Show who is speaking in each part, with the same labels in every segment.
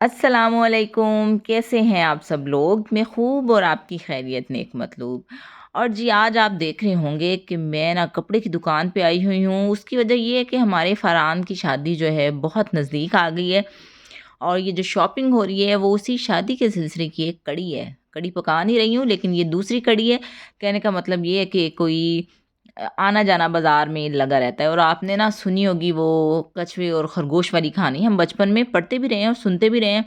Speaker 1: अस्सलामुअलैकुम, कैसे हैं आप सब लोग? मैं खूब और आपकी खैरियत नेक मतलूब। और जी आज आप देख रहे होंगे कि मैं ना कपड़े की दुकान पे आई हुई हूँ। उसकी वजह ये है कि हमारे फ़रहान की शादी जो है बहुत नज़दीक आ गई है और ये जो शॉपिंग हो रही है वो उसी शादी के सिलसिले की एक कड़ी है। कड़ी पका नहीं रही हूँ लेकिन ये दूसरी कड़ी है। कहने का मतलब ये है कि कोई आना-जाना बाज़ार में लगा रहता है। और आपने ना सुनी होगी वो कछुए और खरगोश वाली कहानी, हम बचपन में पढ़ते भी रहे हैं और सुनते भी रहे हैं।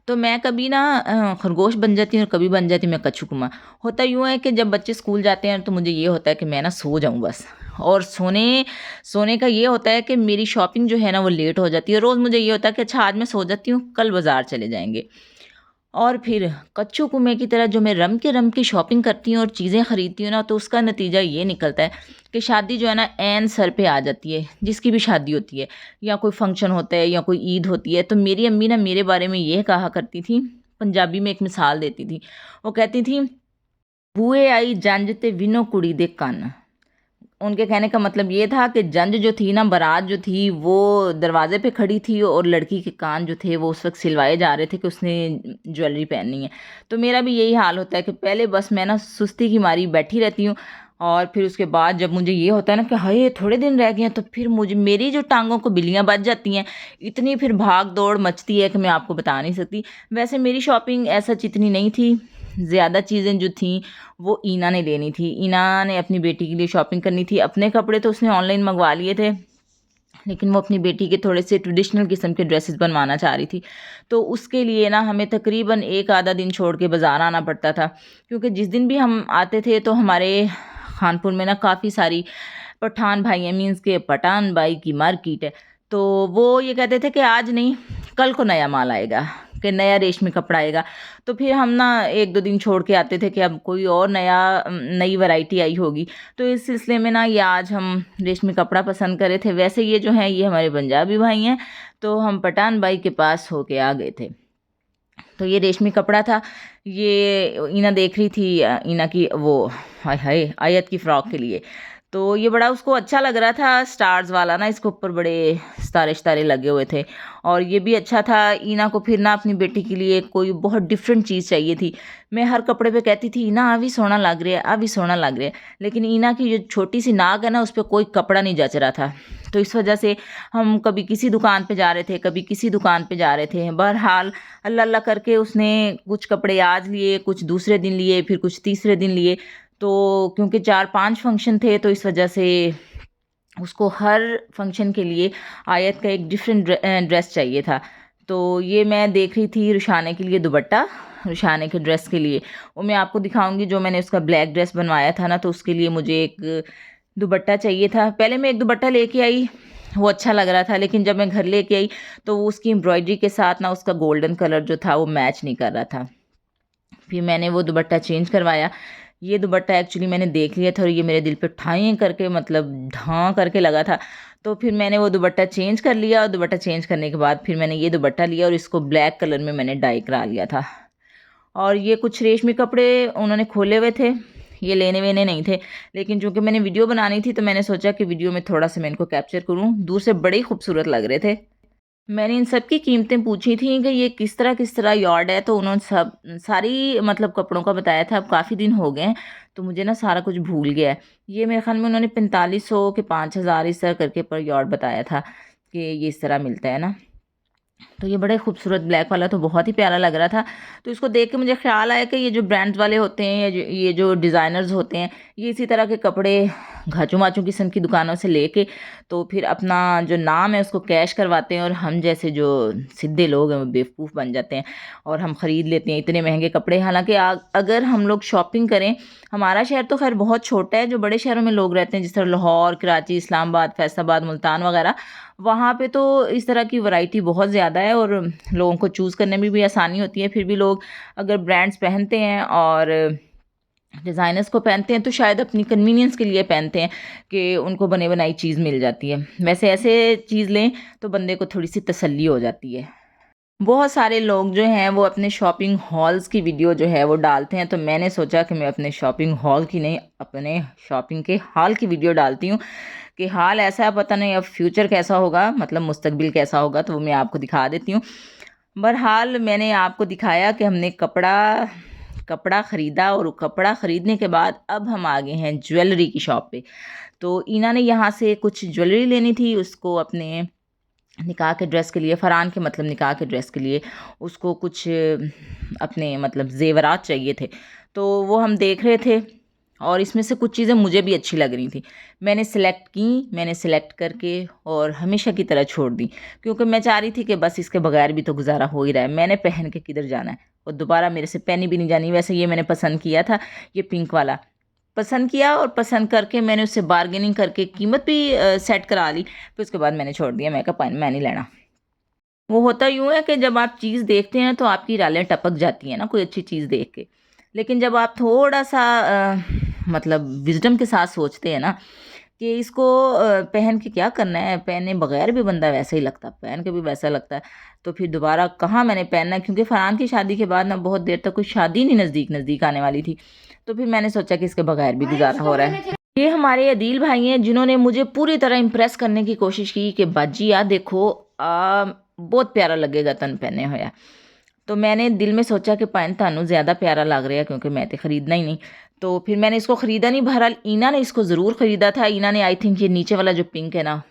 Speaker 1: तो मैं कभी ना खरगोश बन जाती हूँ और कभी बन जाती हूँ मैं कछुकुमा। होता यूँ है कि जब बच्चे स्कूल जाते हैं तो मुझे ये होता है कि मैं ना सो जाऊँ बस। और सोने सोने का ये होता है कि मेरी शॉपिंग जो है ना वो लेट हो जाती है। रोज़ मुझे ये होता है कि अच्छा आज मैं सो जाती हूँ, कल बाज़ार चले जाएँगे। और फिर कच्चू कुएँ की तरह जो मैं रम के शॉपिंग करती हूँ और चीज़ें खरीदती हूँ ना, तो उसका नतीजा ये निकलता है कि शादी जो है ना ऐन सर पे आ जाती है, जिसकी भी शादी होती है या कोई फंक्शन होता है या कोई ईद होती है। तो मेरी अम्मी ना मेरे बारे में ये कहा करती थी, पंजाबी में एक मिसाल देती थी। वो कहती थी, "बूए आई जंज ते विनो कुड़ी दे कन्न।" उनके कहने का मतलब ये था कि जंज जो थी ना, बारात जो थी वो दरवाजे पे खड़ी थी और लड़की के कान जो थे वो उस वक़्त सिलवाए जा रहे थे कि उसने ज्वेलरी पहननी है। तो मेरा भी यही हाल होता है कि पहले बस मैं ना सुस्ती की मारी बैठी रहती हूँ और फिर उसके बाद जब मुझे ये होता है ना कि हाय थोड़े दिन रह गए हैं, तो फिर मुझे मेरी जो टाँगों को बिल्लियाँ बज जाती हैं, इतनी फिर भाग-दौड़ मचती है कि मैं आपको बता नहीं सकती। वैसे मेरी शॉपिंग ऐसा इतनी नहीं थी, ज़्यादा चीज़ें जो थीं वो ईना ने लेनी थी। ईना ने अपनी बेटी के लिए शॉपिंग करनी थी। अपने कपड़े तो उसने ऑनलाइन मँगवा लिए थे, लेकिन वो अपनी बेटी के थोड़े से ट्रेडिशनल किस्म के ड्रेसेस बनवाना चाह रही थी। तो उसके लिए ना हमें तकरीबन 1 आधा दिन छोड़ के बाज़ार आना पड़ता था, क्योंकि जिस दिन भी हम आते थे तो हमारे खानपुर में ना काफ़ी सारी पठान भाई हैं, मीन्स के पठान भाई की मार्केट है। तो वो ये कहते थे कि आज नहीं, कल को नया माल आएगा, कि नया रेशमी कपड़ा आएगा। तो फिर हम ना 1-2 दिन छोड़ के आते थे कि अब कोई और नई वैरायटी आई होगी। तो इस सिलसिले में ना ये आज हम रेशमी कपड़ा पसंद कर रहे थे। वैसे ये जो हैं ये हमारे पंजाबी भाई हैं, तो हम पठान भाई के पास होके आ गए थे। तो ये रेशमी कपड़ा था, ये ईना देख रही थी ईना की वो हाय हाय आयत की फ्रॉक के लिए। तो ये बड़ा उसको अच्छा लग रहा था, स्टार्स वाला ना, इसके ऊपर बड़े सितारे-सितारे लगे हुए थे और ये भी अच्छा था। ईना को फिर ना अपनी बेटी के लिए कोई बहुत डिफरेंट चीज़ चाहिए थी। मैं हर कपड़े पे कहती थी, "ईना आ भी सोहना लग रहा है, आ भी सोहना लग रहा है।" लेकिन ईना की जो छोटी-सी नाक है ना, उस पे कोई कपड़ा नहीं जच रहा था। तो इस वजह से हम कभी किसी दुकान पे जा रहे थे, कभी किसी दुकान पे जा रहे थे। बहरहाल अल्लाह-अल्लाह करके उसने कुछ कपड़े आज लिए, कुछ दूसरे दिन लिए, फिर कुछ तीसरे दिन लिए। तो क्योंकि 4-5 फंक्शन थे तो इस वजह से उसको हर फंक्शन के लिए आयत का एक डिफरेंट ड्रेस चाहिए था। तो ये मैं देख रही थी रुशाने के लिए दुपट्टा, रुशाने के ड्रेस के लिए। वो मैं आपको दिखाऊँगी, जो मैंने उसका ब्लैक ड्रेस बनवाया था ना, तो उसके लिए मुझे एक दुपट्टा चाहिए था। पहले मैं एक दुपट्टा लेके आई, वो अच्छा लग रहा था, लेकिन जब मैं घर लेके आई तो वो उसकी एम्ब्रॉयडरी के साथ ना उसका गोल्डन कलर जो था वो मैच नहीं कर रहा था। फिर मैंने वो दुपट्टा चेंज करवाया। ये दुपट्टा एक्चुअली मैंने देख लिया था और ये मेरे दिल पे ठाई करके, मतलब ढाँ करके लगा था। तो फिर मैंने वो दुपट्टा चेंज कर लिया और दुपट्टा चेंज करने के बाद फिर मैंने ये दुपट्टा लिया और इसको ब्लैक कलर में मैंने डाई करा लिया था। और ये कुछ रेशमी कपड़े उन्होंने खोले हुए थे, ये लेने-वेने नहीं थे। लेकिन चूँकि मैंने वीडियो बनानी थी तो मैंने सोचा कि वीडियो में थोड़ा-सा मैं इनको कैप्चर करूँ। दूर से बड़े ही खूबसूरत लग रहे थे। मैंने इन सब की कीमतें पूछी थी कि ये किस तरह यार्ड है, तो उन्होंने सब सारी मतलब कपड़ों का बताया था। अब काफ़ी दिन हो गए हैं, तो मुझे ना सारा कुछ भूल गया है। ये मेरे ख़्याल में उन्होंने 4500 के 5000 इस तरह करके पर यार्ड बताया था कि ये इस तरह मिलता है ना। तो ये बड़ा ही खूबसूरत ब्लैक वाला तो बहुत ही प्यारा लग रहा था। तो इसको देख के मुझे ख़्याल आया कि ये जो ब्रांड्स वाले होते हैं या ये जो डिज़ाइनर्स होते हैं, ये इसी तरह के कपड़े घाचू-माचू किस्म की दुकानों से लेके तो फिर अपना जो नाम है उसको कैश करवाते हैं और हम जैसे जो सीधे लोग हैं वो बेवकूफ़ बन जाते हैं और हम ख़रीद लेते हैं इतने महँगे कपड़े। हालाँकि अगर हम लोग शॉपिंग करें, हमारा शहर तो ख़ैर बहुत छोटा है, जो बड़े शहरों में लोग रहते हैं जिस तरह लाहौर, कराची, इस्लामाबाद, फैसलाबाद, मुल्तान वग़ैरह, वहाँ पे तो इस तरह की वैरायटी बहुत ज़्यादा है और लोगों को चूज़ करने में भी आसानी होती है। फिर भी लोग अगर ब्रांड्स पहनते हैं और डिज़ाइनर्स को पहनते हैं तो शायद अपनी कन्वीनियंस के लिए पहनते हैं कि उनको बनी बनाई चीज़ मिल जाती है। वैसे ऐसे चीज़ लें तो बंदे को थोड़ी-सी तसल्ली हो जाती है। बहुत सारे लोग जो हैं वो अपने शॉपिंग हॉल्स की वीडियो जो है वो डालते हैं, तो मैंने सोचा कि मैं अपने शॉपिंग हॉल की नहीं, अपने शॉपिंग के हाल की वीडियो डालती हूँ कि हाल ऐसा है, पता नहीं अब फ्यूचर कैसा होगा, मतलब मुस्तकबिल कैसा होगा, तो वो मैं आपको दिखा देती हूँ। बहरहाल मैंने आपको दिखाया कि हमने कपड़ा ख़रीदा और कपड़ा ख़रीदने के बाद अब हम आ गए हैं ज्वेलरी की शॉप पे। तो ईना ने यहाँ से कुछ ज्वेलरी लेनी थी उसको अपने निकाह के ड्रेस के लिए, फ़रहान के मतलब निकाह के ड्रेस के लिए उसको कुछ अपने मतलब ज़ेवरात चाहिए थे। तो वो हम देख रहे थे और इसमें से कुछ चीज़ें मुझे भी अच्छी लग रही थी। मैंने सेलेक्ट करके और हमेशा की तरह छोड़ दी, क्योंकि मैं चाह रही थी कि बस इसके बगैर भी तो गुजारा हो ही रहा है, मैंने पहन के किधर जाना है और दोबारा मेरे से पहनी भी नहीं जानी। वैसे ये मैंने पसंद किया था, ये पिंक वाला पसंद किया और पसंद करके मैंने उससे बार्गेनिंग करके कीमत भी सेट करा ली। फिर उसके बाद मैंने छोड़ दिया, मैं कहा मैं नहीं लेना। वो होता यूँ है कि जब आप चीज़ देखते हैं तो आपकी रालें टपक जाती हैं ना कोई अच्छी चीज़ देख के। लेकिन जब आप थोड़ा-सा मतलब विज़डम के साथ सोचते हैं ना कि इसको पहन के क्या करना है, पहने बगैर भी बंदा वैसा ही लगता है, पहन के भी वैसा लगता है, तो फिर दोबारा कहाँ मैंने पहनना है, क्योंकि फ़रहान की शादी के बाद ना बहुत देर तक कोई शादी नहीं नज़दीक आने वाली थी। तो फिर मैंने सोचा कि इसके बगैर भी गुज़ारा हो रहा है। ये हमारे अदील भाई हैं जिन्होंने मुझे पूरी तरह इम्प्रेस करने की कोशिश की कि बाजी यार देखो बहुत प्यारा लगेगा तन पहने होया। तो मैंने दिल में सोचा कि पैन थानू ज़्यादा प्यारा लग रहा है क्योंकि मैं तो ख़रीदना ही नहीं। तो फिर मैंने इसको ख़रीदा नहीं, बहरहाल ईना ने इसको ज़रूर ख़रीदा था। ईना ने आई थिंक ये नीचे वाला जो पिंक है ना,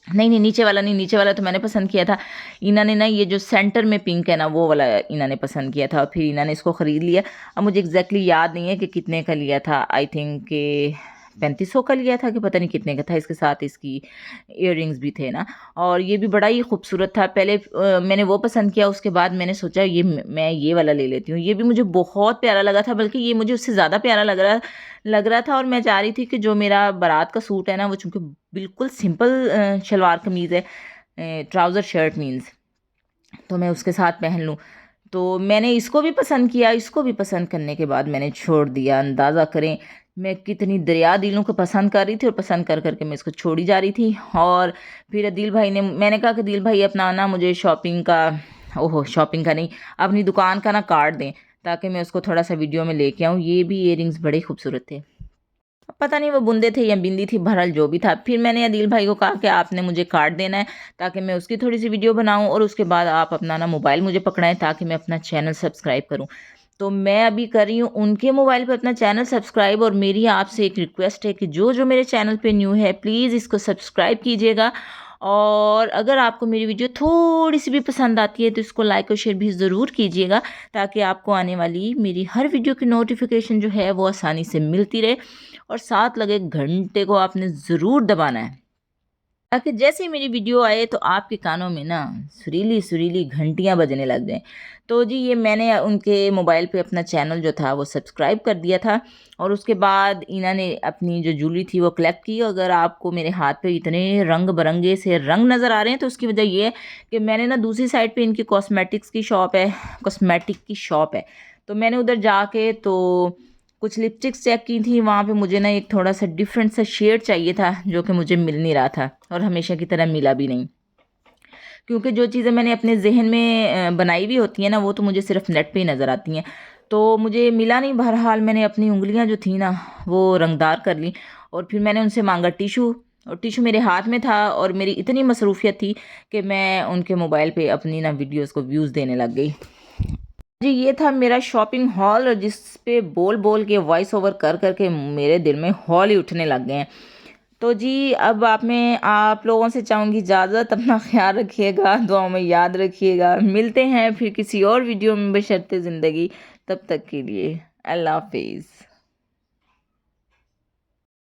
Speaker 1: नहीं नीचे वाला नहीं, नीचे वाला तो मैंने पसंद किया था। ईना ने ना ये जो सेंटर में पिंक है ना वो वाला ईना ने पसंद किया था और फिर ईना ने इसको ख़रीद लिया। अब मुझे एग्जैक्टली याद नहीं है कि कितने का लिया था, आई थिंक के 3500 का लिया था कि पता नहीं कितने का था। इसके साथ इसकी इयररिंग्स भी थे ना, और ये भी बड़ा ही खूबसूरत था। पहले मैंने वो पसंद किया, उसके बाद मैंने सोचा मैं ये वाला ले लेती हूँ। ये भी मुझे बहुत प्यारा लगा था, बल्कि ये मुझे उससे ज़्यादा प्यारा लग रहा था। और मैं चाह रही थी कि जो मेरा बारात का सूट है ना वो चूँकि बिल्कुल सिंपल शलवार कमीज़ है, ट्राउज़र शर्ट मीन्स, तो मैं उसके साथ पहन लूँ। तो मैंने इसको भी पसंद किया, इसको भी पसंद करने के बाद मैंने छोड़ दिया। अंदाज़ा करें मैं कितनी दरिया दिलों को पसंद कर रही थी और पसंद कर कर के मैं इसको छोड़ी जा रही थी। और फिर अदील भाई ने, मैंने कहा कि दिल भाई अपना ना मुझे शॉपिंग का, ओहो शॉपिंग का नहीं, अपनी दुकान का ना कार्ड दें ताकि मैं उसको थोड़ा सा वीडियो में लेके आऊँ। ये भी इयररिंग्स बड़े खूबसूरत थे, पता नहीं वो बूंदे थे या बिंदी थी, बहरहाल जो भी था। फिर मैंने अदील भाई को कहा कि आपने मुझे कार्ड देना है ताकि मैं उसकी थोड़ी सी वीडियो बनाऊं और उसके बाद आप अपना ना मोबाइल मुझे पकड़ाएं ताकि मैं अपना चैनल सब्सक्राइब करूं। तो मैं अभी कर रही हूँ उनके मोबाइल पर अपना चैनल सब्सक्राइब, और मेरी आपसे एक रिक्वेस्ट है कि जो जो मेरे चैनल पे न्यू है प्लीज़ इसको सब्सक्राइब कीजिएगा। और अगर आपको मेरी वीडियो थोड़ी सी भी पसंद आती है तो इसको लाइक और शेयर भी ज़रूर कीजिएगा ताकि आपको आने वाली मेरी हर वीडियो की नोटिफिकेशन जो है वो आसानी से मिलती रहे। और साथ लगे घंटे को आपने ज़रूर दबाना है ताकि जैसे ही मेरी वीडियो आए तो आपके कानों में ना सुरीली सुरीली घंटियां बजने लग जाएं। तो जी ये मैंने उनके मोबाइल पे अपना चैनल जो था वो सब्सक्राइब कर दिया था। और उसके बाद ईना ने अपनी जो ज्वेलरी थी वो कलेक्ट की। अगर आपको मेरे हाथ पे इतने रंग बिरंगे से रंग नज़र आ रहे हैं तो उसकी वजह ये है कि मैंने ना दूसरी साइड पे इनकी कॉस्मेटिक की शॉप है, तो मैंने उधर जाके तो कुछ लिपस्टिक्स चेक की थी। वहाँ पे मुझे ना एक थोड़ा सा डिफरेंट सा शेड चाहिए था जो कि मुझे मिल नहीं रहा था और हमेशा की तरह मिला भी नहीं, क्योंकि जो चीज़ें मैंने अपने जहन में बनाई हुई होती हैं ना वो तो मुझे सिर्फ नेट पे ही नज़र आती हैं, तो मुझे मिला नहीं। बहरहाल मैंने अपनी उंगलियां जो थी ना वो रंगदार कर ली और फिर मैंने उनसे मांगा टिशू, और टिशू मेरे हाथ में था और मेरी इतनी मसरूफियत थी कि मैं उनके मोबाइल पे अपनी ना वीडियोस को व्यूज़ देने लग गई। जी ये था मेरा शॉपिंग हॉल, और जिस पे बोल बोल के वॉइस ओवर कर कर के मेरे दिल में हॉल ही उठने लग गए हैं। तो जी अब आप लोगों से चाहूँगी इजाज़त, अपना ख्याल रखिएगा, दुआओं में याद रखिएगा। मिलते हैं फिर किसी और वीडियो में बशर्ते ज़िंदगी, तब तक के लिए अल्लाह हाफिज़।